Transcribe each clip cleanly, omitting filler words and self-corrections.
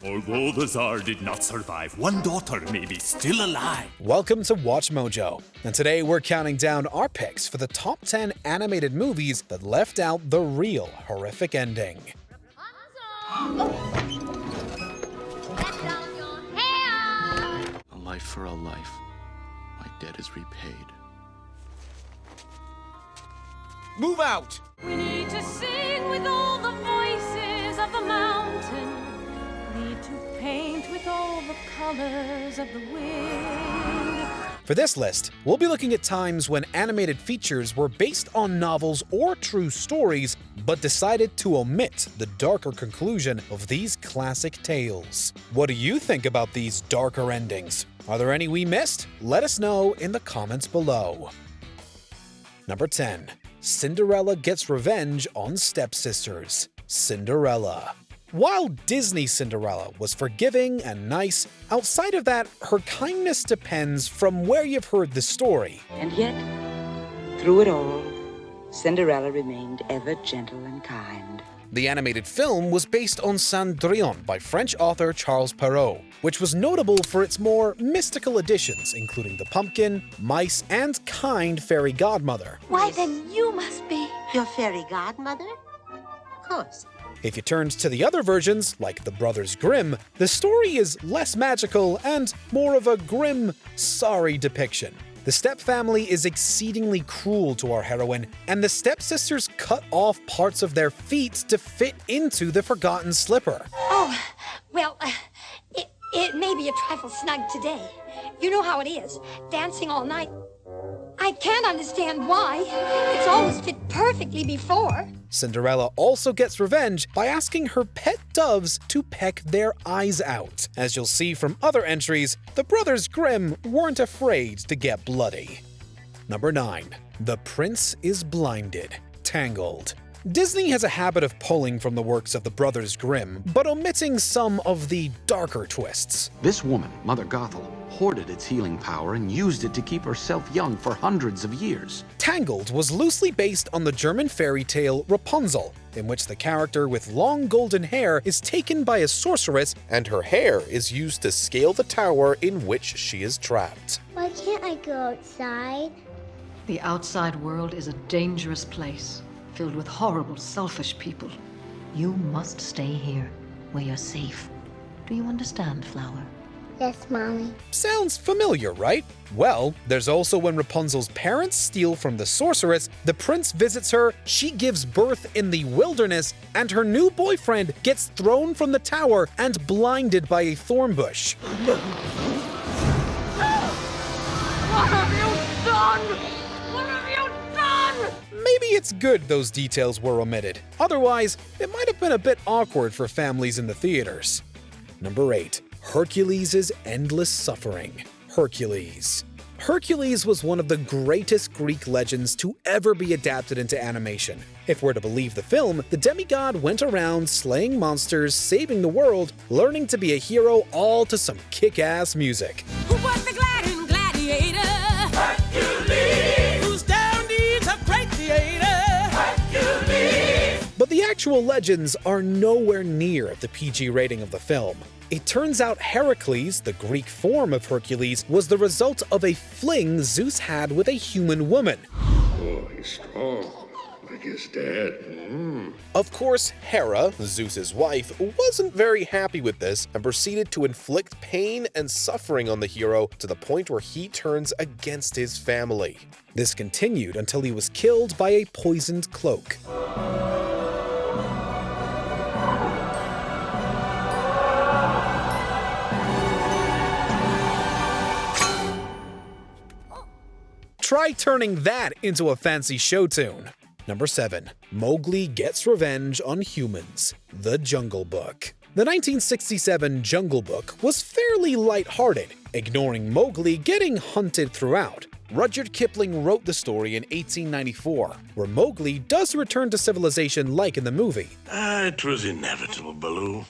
Although the Tsar did not survive, one daughter may be still alive. Welcome to Watch Mojo, and today we're counting down our picks for the top 10 animated movies that left out the real horrific ending. Let down your hair. A life for a life. My debt is repaid. Move out! We need to sing with all the voices of the mountain. Need to paint with all the colors of the wind. For this list, we'll be looking at times when animated features were based on novels or true stories, but decided to omit the darker conclusion of these classic tales. What do you think about these darker endings? Are there any we missed? Let us know in the comments below. Number 10. Cinderella gets revenge on stepsisters. Cinderella. While Disney Cinderella was forgiving and nice, outside of that, her kindness depends from where you've heard the story. And yet, through it all, Cinderella remained ever gentle and kind. The animated film was based on Cendrillon by French author Charles Perrault, which was notable for its more mystical additions, including the pumpkin, mice, and kind fairy godmother. Why, then you must be Your fairy godmother? Of course. If you turned to the other versions, like the Brothers Grimm, the story is less magical and more of a grim, sorry depiction. The stepfamily is exceedingly cruel to our heroine, and the stepsisters cut off parts of their feet to fit into the forgotten slipper. Oh, well, it may be a trifle snug today. You know how it is, dancing all night. I can't understand why. It's always fit perfectly before. Cinderella also gets revenge by asking her pet doves to peck their eyes out. As you'll see from other entries, the Brothers Grimm weren't afraid to get bloody. Number 9. The Prince is Blinded. Tangled. Disney has a habit of pulling from the works of the Brothers Grimm, but omitting some of the darker twists. This woman, Mother Gothel, hoarded its healing power and used it to keep herself young for hundreds of years. Tangled was loosely based on the German fairy tale Rapunzel, in which the character with long golden hair is taken by a sorceress and her hair is used to scale the tower in which she is trapped. Why can't I go outside? The outside world is a dangerous place, filled with horrible, selfish people. You must stay here, where you're safe. Do you understand, Flower? Yes, Mommy. Sounds familiar, right? Well, there's also when Rapunzel's parents steal from the sorceress, the prince visits her, she gives birth in the wilderness, and her new boyfriend gets thrown from the tower and blinded by a thorn bush. What have you done? What have you done? Maybe it's good those details were omitted. Otherwise, it might have been a bit awkward for families in the theaters. Number 8. Hercules' Endless Suffering. Hercules. Hercules was one of the greatest Greek legends to ever be adapted into animation. If we're to believe the film, the demigod went around slaying monsters, saving the world, learning to be a hero, all to some kick-ass music. Who was the gladiator? Hercules! Whose down needs a great theater? Hercules! But the actual legends are nowhere near the PG rating of the film. It turns out Heracles, the Greek form of Hercules, was the result of a fling Zeus had with a human woman. Oh, he's strong, like his dad. Of course, Hera, Zeus's wife, wasn't very happy with this and proceeded to inflict pain and suffering on the hero to the point where he turns against his family. This continued until he was killed by a poisoned cloak. Try turning that into a fancy show tune. Number 7. Mowgli Gets Revenge on Humans. The Jungle Book. The 1967 Jungle Book was fairly lighthearted, ignoring Mowgli getting hunted throughout. Rudyard Kipling wrote the story in 1894, where Mowgli does return to civilization like in the movie. It was inevitable, Baloo.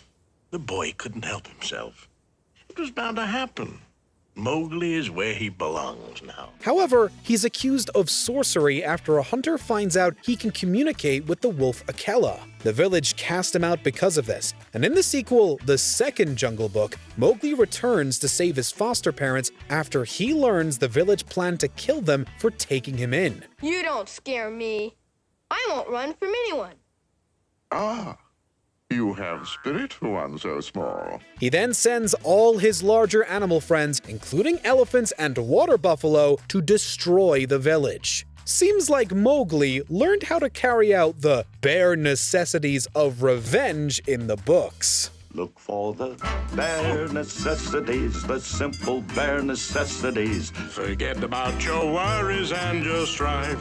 The boy couldn't help himself. It was bound to happen. Mowgli is where he belongs now. However, he's accused of sorcery after a hunter finds out he can communicate with the wolf Akela. The village cast him out because of this, and in the sequel, the second Jungle Book, Mowgli returns to save his foster parents after he learns the village planned to kill them for taking him in. You don't scare me. I won't run from anyone. Ah, you have spirit for one so small. He then sends all his larger animal friends, including elephants and water buffalo, to destroy the village. Seems like Mowgli learned how to carry out the bare necessities of revenge in the books. Look for the bare necessities, the simple bare necessities. Forget about your worries and your strife.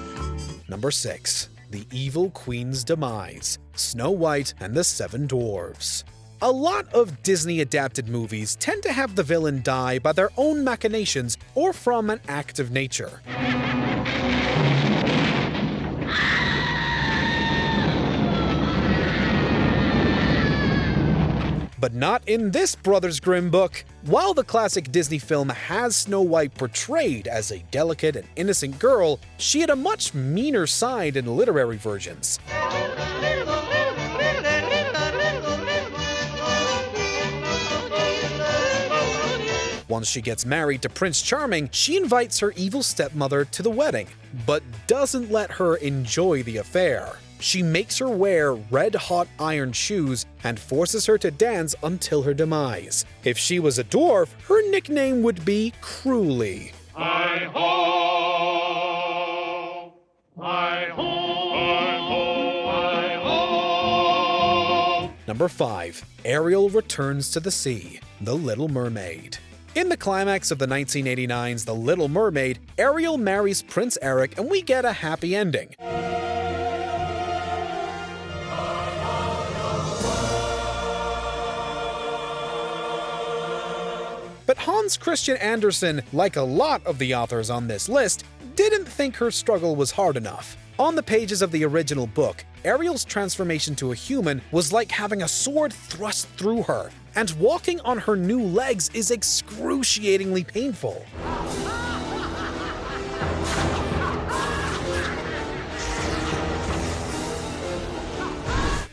Number 6. The Evil Queen's Demise, Snow White and the Seven Dwarfs. A lot of Disney-adapted movies tend to have the villain die by their own machinations or from an act of nature. But not in this Brothers Grimm book. While the classic Disney film has Snow White portrayed as a delicate and innocent girl, she had a much meaner side in literary versions. Once she gets married to Prince Charming, she invites her evil stepmother to the wedding, but doesn't let her enjoy the affair. She makes her wear red-hot iron shoes and forces her to dance until her demise. If she was a dwarf, her nickname would be Cruelly. Hi-ho! Hi-ho! Hi-ho! Number 5. Ariel returns to the sea, The Little Mermaid. In the climax of the 1989's The Little Mermaid, Ariel marries Prince Eric and we get a happy ending. But Hans Christian Andersen, like a lot of the authors on this list, didn't think her struggle was hard enough. On the pages of the original book, Ariel's transformation to a human was like having a sword thrust through her, and walking on her new legs is excruciatingly painful.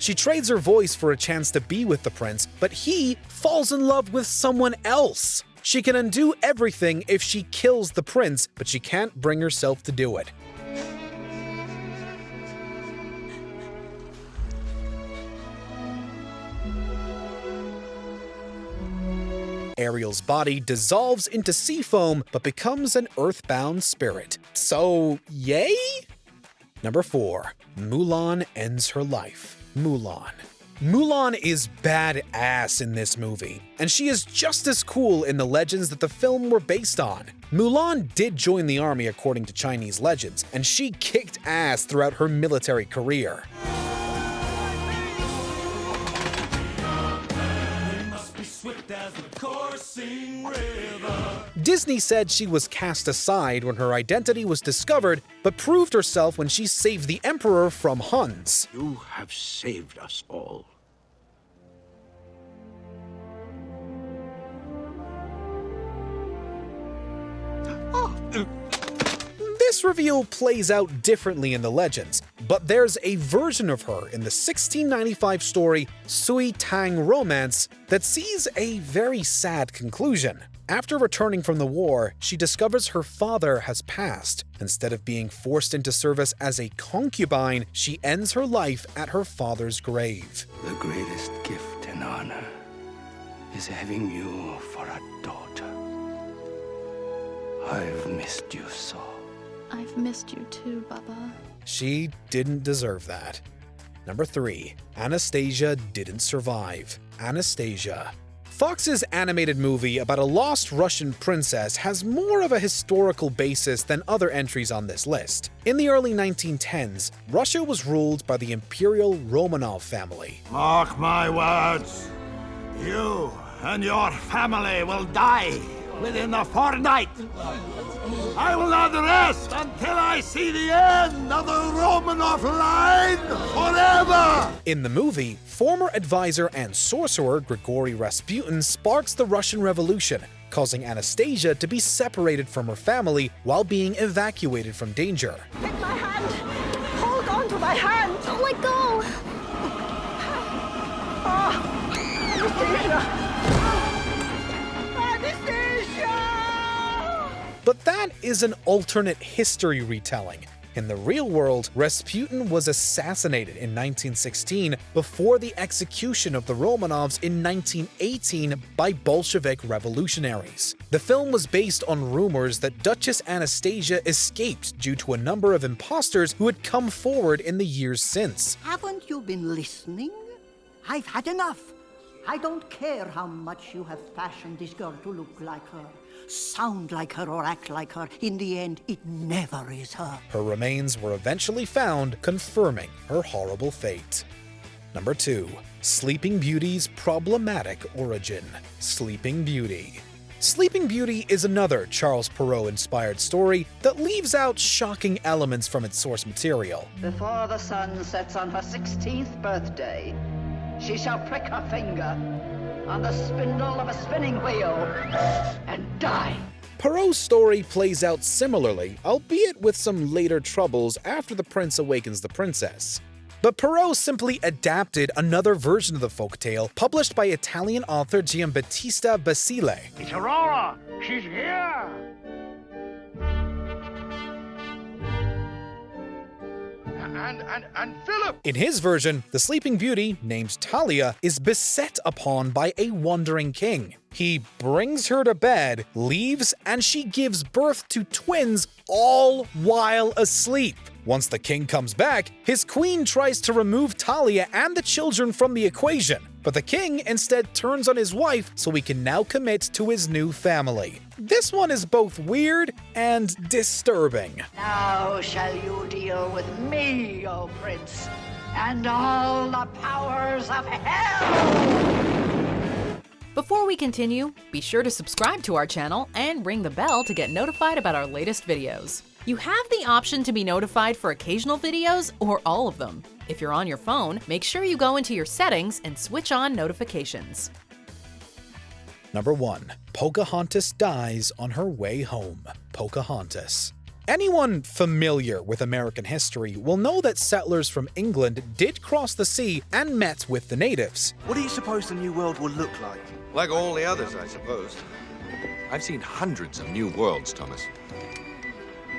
She trades her voice for a chance to be with the prince, but he falls in love with someone else. She can undo everything if she kills the prince, but she can't bring herself to do it. Ariel's body dissolves into sea foam, but becomes an earthbound spirit. So, yay? Number 4. Mulan ends her life. Mulan. Mulan is badass in this movie, and she is just as cool in the legends that the film were based on. Mulan did join the army according to Chinese legends, and she kicked ass throughout her military career. Disney said she was cast aside when her identity was discovered, but proved herself when she saved the Emperor from Huns. You have saved us all. This reveal plays out differently in the legends, but there's a version of her in the 1695 story Sui Tang Romance that sees a very sad conclusion. After returning from the war, she discovers her father has passed. Instead of being forced into service as a concubine, she ends her life at her father's grave. The greatest gift and honor is having you for a daughter. I've missed you so. I've missed you too, Baba. She didn't deserve that. Number 3. Anastasia didn't survive. Anastasia. Fox's animated movie about a lost Russian princess has more of a historical basis than other entries on this list. In the early 1910s, Russia was ruled by the Imperial Romanov family. Mark my words, you and your family will die within a fortnight. I will not rest until I see the end of the Romanov line forever! In the movie, former advisor and sorcerer Grigory Rasputin sparks the Russian Revolution, causing Anastasia to be separated from her family while being evacuated from danger. Take my hand. Hold on to my hand. Don't let go. Anastasia. Anastasia! But that is an alternate history retelling. In the real world, Rasputin was assassinated in 1916 before the execution of the Romanovs in 1918 by Bolshevik revolutionaries. The film was based on rumors that Duchess Anastasia escaped due to a number of imposters who had come forward in the years since. Haven't you been listening? I've had enough. I don't care how much you have fashioned this girl to look like her, sound like her, or act like her. In the end, it never is her. Her remains were eventually found, confirming her horrible fate. Number 2. Sleeping Beauty's problematic origin. Sleeping Beauty. Sleeping Beauty is another Charles Perrault-inspired story that leaves out shocking elements from its source material. Before the sun sets on her 16th birthday, she shall prick her finger on the spindle of a spinning wheel and die. Perrault's story plays out similarly, albeit with some later troubles after the prince awakens the princess. But Perrault simply adapted another version of the folktale published by Italian author Giambattista Basile. It's Aurora! She's here! And Philip! In his version, the Sleeping Beauty, named Talia, is beset upon by a wandering king. He brings her to bed, leaves, and she gives birth to twins, all while asleep. Once the king comes back, his queen tries to remove Talia and the children from the equation, but the king instead turns on his wife so he can now commit to his new family. This one is both weird and disturbing. Now shall you deal with me, O prince, and all the powers of hell! Before we continue, be sure to subscribe to our channel and ring the bell to get notified about our latest videos. You have the option to be notified for occasional videos or all of them. If you're on your phone, make sure you go into your settings and switch on notifications. Number 1. Pocahontas dies on her way home. Pocahontas. Anyone familiar with American history will know that settlers from England did cross the sea and met with the natives. What do you suppose the New World will look like? Like all the others, I suppose. I've seen hundreds of new worlds, Thomas.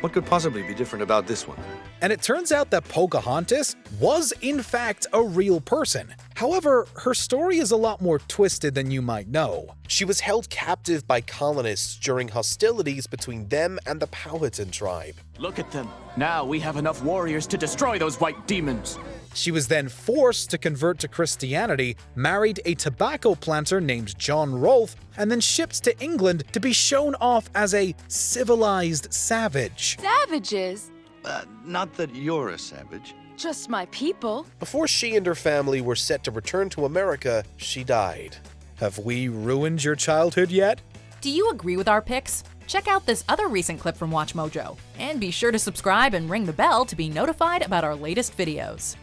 What could possibly be different about this one? And it turns out that Pocahontas was, in fact, a real person. However, her story is a lot more twisted than you might know. She was held captive by colonists during hostilities between them and the Powhatan tribe. Look at them. Now we have enough warriors to destroy those white demons. She was then forced to convert to Christianity, married a tobacco planter named John Rolfe, and then shipped to England to be shown off as a civilized savage. Savages? Not that you're a savage. Just my people. Before she and her family were set to return to America, she died. Have we ruined your childhood yet? Do you agree with our picks? Check out this other recent clip from WatchMojo, and be sure to subscribe and ring the bell to be notified about our latest videos.